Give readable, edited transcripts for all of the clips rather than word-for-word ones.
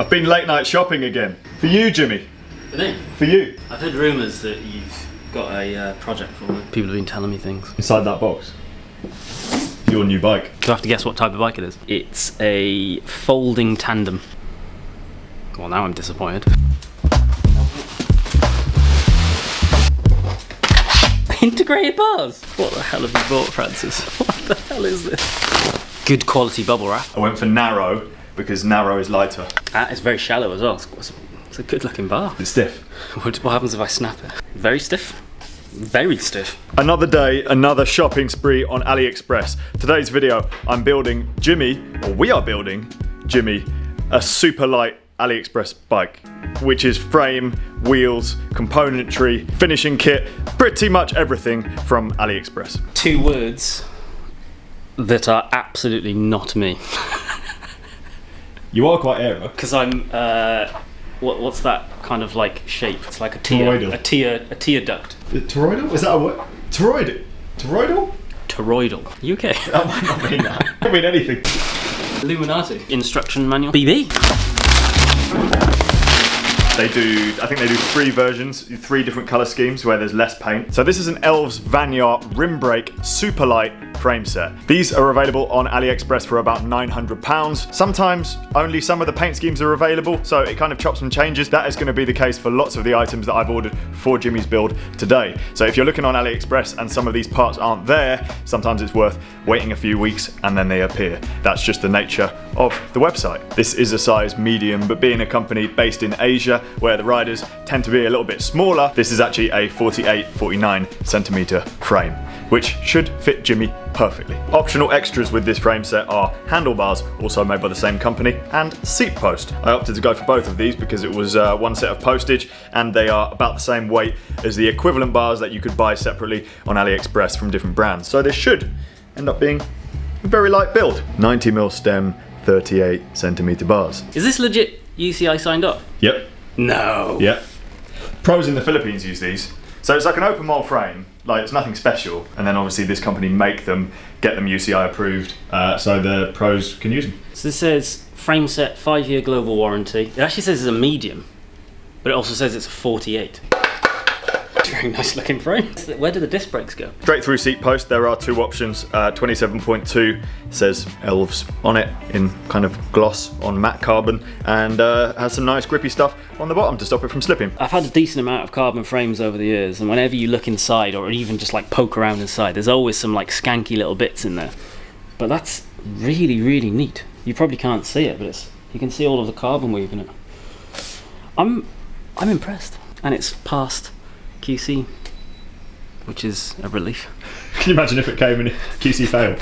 I've been late night shopping again. For you, Jimmy. For me? For you. I've heard rumours that you've got a project for me. People have been telling me things. Inside that box. Your new bike. Do I have to guess what type of bike it is? It's a folding tandem. Well, now I'm disappointed. Integrated bars? What the hell have you bought, Francis? What the hell is this? Good quality bubble wrap. I went for narrow because narrow is lighter. It's very shallow as well. It's a good looking bar. It's stiff. What happens if I snap it? Very stiff. Very stiff. Another day, another shopping spree on AliExpress. Today's video, I'm building Jimmy, or we are building Jimmy, a Superlight AliExpress bike, which is frame, wheels, componentry, finishing kit, pretty much everything from AliExpress. 2 words that are absolutely not me. You are quite aero. Because I'm, what's that kind of like shape? It's like a tear, Toroidal. a tear duct. Toroidal? Is that a word? Toroidal? Toroidal? Toroidal. You okay? That might not mean that. It could mean anything. Illuminati. Instruction manual. BB. I think they do 3 versions, 3 different colour schemes where there's less paint. So this is an ELVES Vanyar rim brake Superlight frame set. These are available on AliExpress for about £900. Sometimes only some of the paint schemes are available, so it kind of chops and changes. That is going to be the case for lots of the items that I've ordered for Jimmy's build today. So if you're looking on AliExpress and some of these parts aren't there, sometimes it's worth waiting a few weeks and then they appear. That's just the nature of the website. This is a size medium, but being a company based in Asia, where the riders tend to be a little bit smaller, this is actually a 48-49 centimeter frame, which should fit Jimmy perfectly. Optional extras with this frame set are handlebars, also made by the same company, and seat post. I opted to go for both of these because it was one set of postage, and they are about the same weight as the equivalent bars that you could buy separately on AliExpress from different brands. So this should end up being a very light build. 90mm stem, 38 centimeter bars. Is this legit UCI signed up? Yep. No. Yep. Pros in the Philippines use these. So it's like an open mold frame, like it's nothing special, and then obviously this company make them, get them UCI approved, so the pros can use them. So this says Frameset 5-year global warranty. It actually says it's a medium, but it also says it's a 48. Very nice looking frame. Where do the disc brakes go? Straight through seat post, there are 2 options. 27.2 says ELVES on it in kind of gloss on matte carbon, and has some nice grippy stuff on the bottom to stop it from slipping. I've had a decent amount of carbon frames over the years, and whenever you look inside or even just like poke around inside, there's always some like skanky little bits in there. But that's really, really neat. You probably can't see it, but you can see all of the carbon weave in it. I'm impressed, and it's past QC, which is a relief. Can you imagine if it came and QC failed?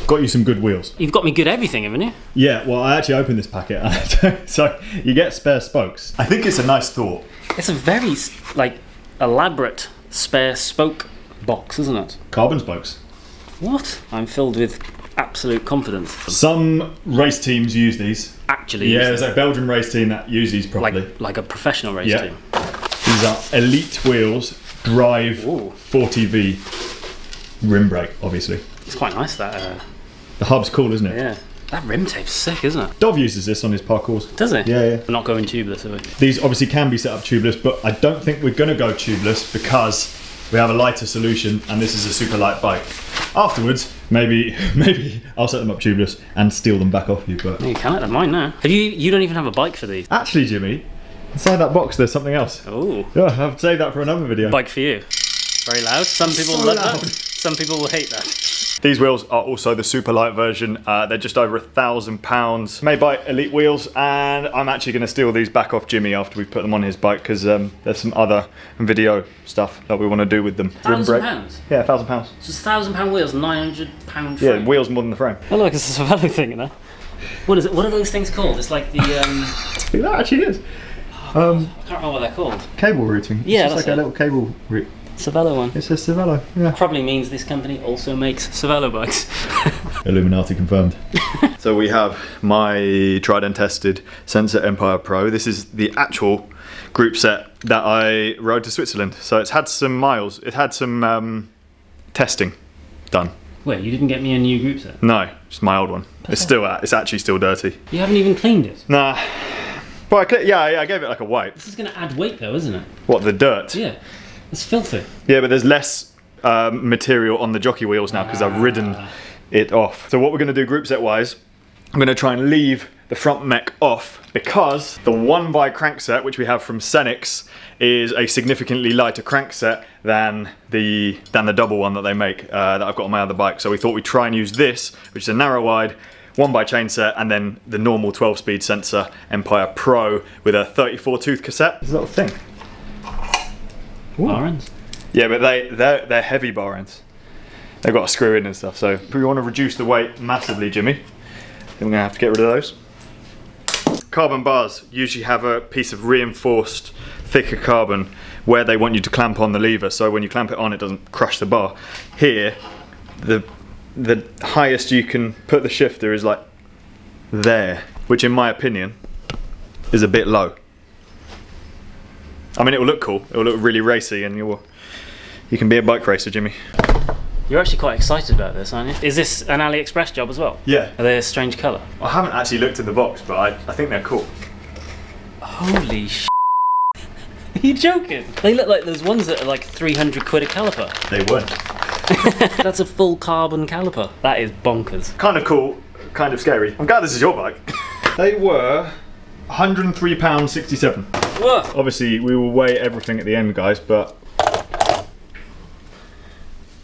Got you some good wheels. You've got me good everything, haven't you? Yeah, well, I actually opened this packet, so you get spare spokes. I think it's a nice thought. It's a very like elaborate spare spoke box, isn't it? Carbon spokes. What? I'm filled with absolute confidence. Some race teams use these. Actually, yeah, there's a Belgian race team that use these properly. Like a professional race team. These are elite wheels, drive 40V rim brake, obviously. It's quite nice that. The hub's cool, isn't it? Yeah. That rim tape's sick, isn't it? Dov uses this on his parcours. Does it? Yeah, yeah. We're not going tubeless, are we? These obviously can be set up tubeless, but I don't think we're going to go tubeless because we have a lighter solution and this is a super light bike. Afterwards, maybe I'll set them up tubeless and steal them back off you. But you can't have mine now. You don't even have a bike for these. Actually, Jimmy, inside that box there's something else. Oh. Yeah, I've saved that for another video. Bike for you. Very loud. Some people love that. Some people will hate that. These wheels are also the Superlight version. They're just over £1,000, made by Elite Wheels, and I'm actually going to steal these back off Jimmy after we put them on his bike because there's some other video stuff that we want to do with them. £1,000? Yeah, £1,000. So it's £1,000 wheels, £900 frame. Yeah, wheels more than the frame. Oh look, it's a Cervelo thing, you know. What is it? What are those things called? It's like the. That actually is. I can't remember what they're called. Cable routing. Yeah, it's just like a little cable route. Cervelo one. It says Cervelo, yeah. Probably means this company also makes Cervelo bikes. Illuminati confirmed. So we have my tried and tested Sensah Empire Pro. This is the actual group set that I rode to Switzerland. So it's had some miles. It had some testing done. Wait, you didn't get me a new group set? No, it's my old one. It's actually still dirty. You haven't even cleaned it? Nah. Well, I gave it like a wipe. This is going to add weight though, isn't it? What, the dirt? Yeah. It's filthy. Yeah, but there's less material on the jockey wheels now because I've ridden it off. So what we're going to do group set wise, I'm going to try and leave the front mech off because the 1x crankset, which we have from Senicx, is a significantly lighter crankset than the double one that they make that I've got on my other bike. So we thought we'd try and use this, which is a narrow wide 1x chainset, and then the normal 12-speed Sensah Empire Pro with a 34 tooth cassette. This little thing. Bar ends. Yeah, but they're heavy bar ends. They've got a screw in and stuff. So if we want to reduce the weight massively, Jimmy, then we're gonna have to get rid of those. Carbon bars usually have a piece of reinforced thicker carbon where they want you to clamp on the lever, so when you clamp it on it doesn't crush the bar. Here, the highest you can put the shifter is like there, which in my opinion is a bit low. I mean, it will look cool, it will look really racy, and you can be a bike racer, Jimmy. You're actually quite excited about this, aren't you? Is this an AliExpress job as well? Yeah. Are they a strange colour? I haven't actually looked in the box, but I think they're cool. Holy sh**. Are you joking? They look like those ones that are like 300 quid a caliper. They weren't. That's a full carbon caliper. That is bonkers. Kind of cool, kind of scary. I'm glad this is your bike. They were £103.67. Whoa. Obviously, we will weigh everything at the end, guys, but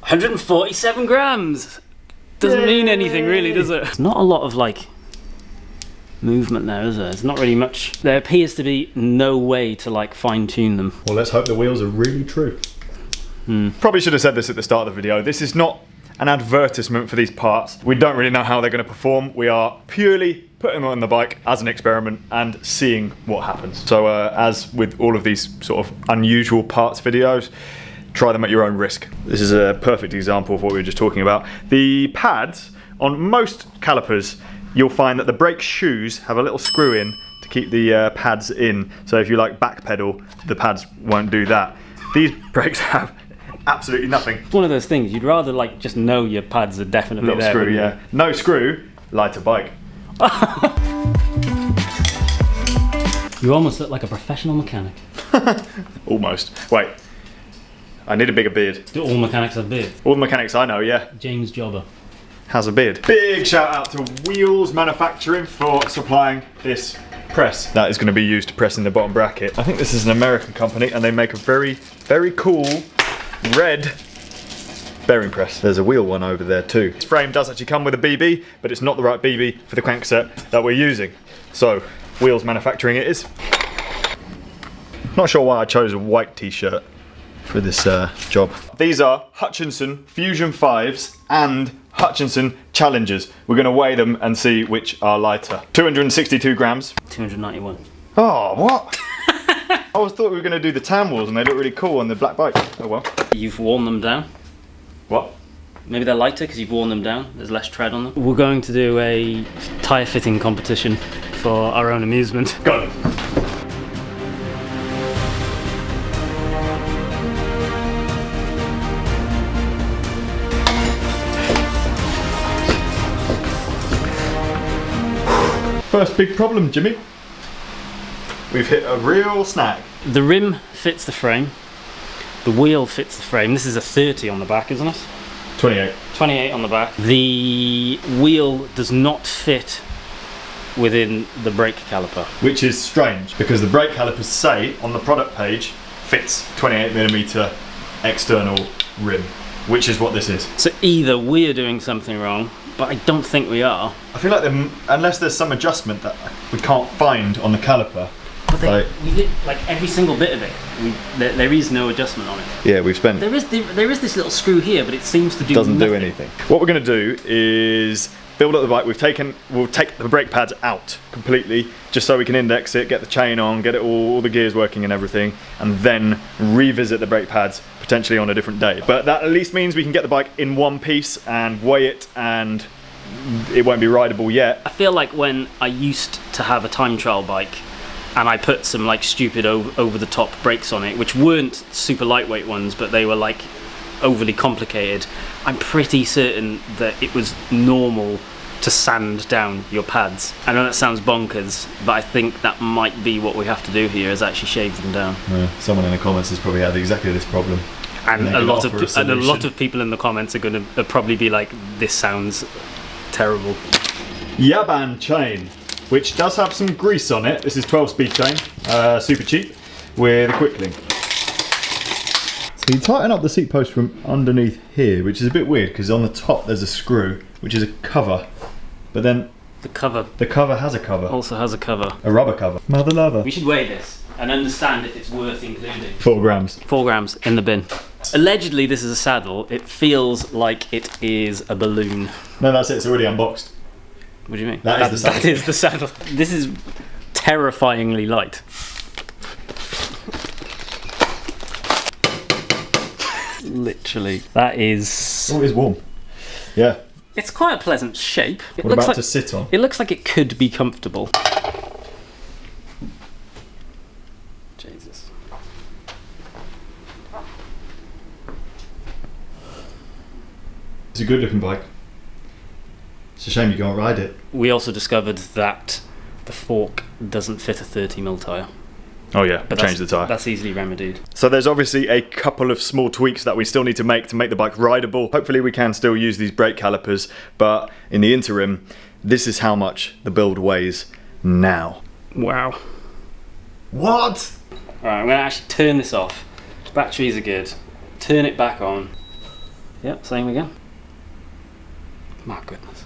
147 grams. Doesn't mean anything really, does it? There's not a lot of like movement there, is there? There's not really much. There appears to be no way to like fine tune them. well, let's hope the wheels are really true. Probably should have said this at the start of the video. This is not an advertisement for these parts. We don't really know how they're going to perform. We are purely putting them on the bike as an experiment and seeing what happens. So as with all of these sort of unusual parts videos, try them at your own risk. This is a perfect example of what we were just talking about. The pads on most calipers, you'll find that the brake shoes have a little screw in to keep the pads in. So if you like back pedal, the pads won't do that. These brakes have absolutely nothing. It's one of those things, you'd rather like just know your pads are definitely Little there. screw, yeah. No screw, lighter bike. You almost look like a professional mechanic. Almost. Wait. I need a bigger beard. Do all mechanics have beards? All the mechanics I know, yeah. James Jobber has a beard. Big shout out to Wheels Manufacturing for supplying this press. That is going to be used to press in the bottom bracket. I think this is an American company and they make a very, very cool red bearing press. There's a wheel one over there too. This frame does actually come with a BB, but it's not the right BB for the crankset that we're using. So, Wheels Manufacturing it is. Not sure why I chose a white t-shirt for this job. These are Hutchinson Fusion 5s and Hutchinson Challengers. We're going to weigh them and see which are lighter. 262 grams. 291. Oh, what? I always thought we were going to do the tan walls and they look really cool on the black bike. Oh well. You've worn them down. What? Maybe they're lighter because you've worn them down. There's less tread on them. We're going to do a tyre fitting competition for our own amusement. Got it. First big problem, Jimmy. We've hit a real snag. The rim fits the frame. The wheel fits the frame. This is a 30 on the back, isn't it? 28. 28 on the back. The wheel does not fit within the brake caliper. Which is strange because the brake calipers say on the product page fits 28mm external rim, which is what this is. So either we're doing something wrong, but I don't think we are. I feel like unless there's some adjustment that we can't find on the caliper. But we did like every single bit of it. There is no adjustment on it. Yeah, we've spent. There is this little screw here, but it seems to do doesn't nothing. do anything. What we're going to do is build up the bike. We'll take the brake pads out completely, just so we can index it, get the chain on, get it all the gears working and everything, and then revisit the brake pads potentially on a different day. But that at least means we can get the bike in one piece and weigh it, and it won't be rideable yet. I feel like when I used to have a time trial bike and I put some like stupid over the top brakes on it, which weren't super lightweight ones, but they were like overly complicated. I'm pretty certain that it was normal to sand down your pads. I know that sounds bonkers, but I think that might be what we have to do here, is actually shave them down. Yeah, someone in the comments has probably had exactly this problem. And a lot of people in the comments are going to probably be like, this sounds terrible. Yaban chain, which does have some grease on it. This is 12-speed chain, super cheap, with a quick link. So you tighten up the seat post from underneath here, which is a bit weird because on the top there's a screw, which is a cover, but then the cover has a cover. Also has a cover. A rubber cover. Mother lover. We should weigh this and understand if it's worth including. 4 grams. 4 grams in the bin. Allegedly this is a saddle. It feels like it is a balloon. No, that's it. It's already unboxed. What do you mean? That is the saddle. That is the saddle. This is terrifyingly light. Literally. That is... Oh, it is warm. Yeah. It's quite a pleasant shape. It What looks about like to sit on? It looks like it could be comfortable. Jesus. It's a good looking bike. It's a shame you can't ride it. We also discovered that the fork doesn't fit a 30mm tyre. Oh yeah, But change the tyre. That's easily remedied. So there's obviously a couple of small tweaks that we still need to make the bike rideable. Hopefully we can still use these brake calipers, but in the interim, this is how much the build weighs now. Wow. What? Alright, I'm going to actually turn this off. Batteries are good. Turn it back on. Yep, same again. My goodness.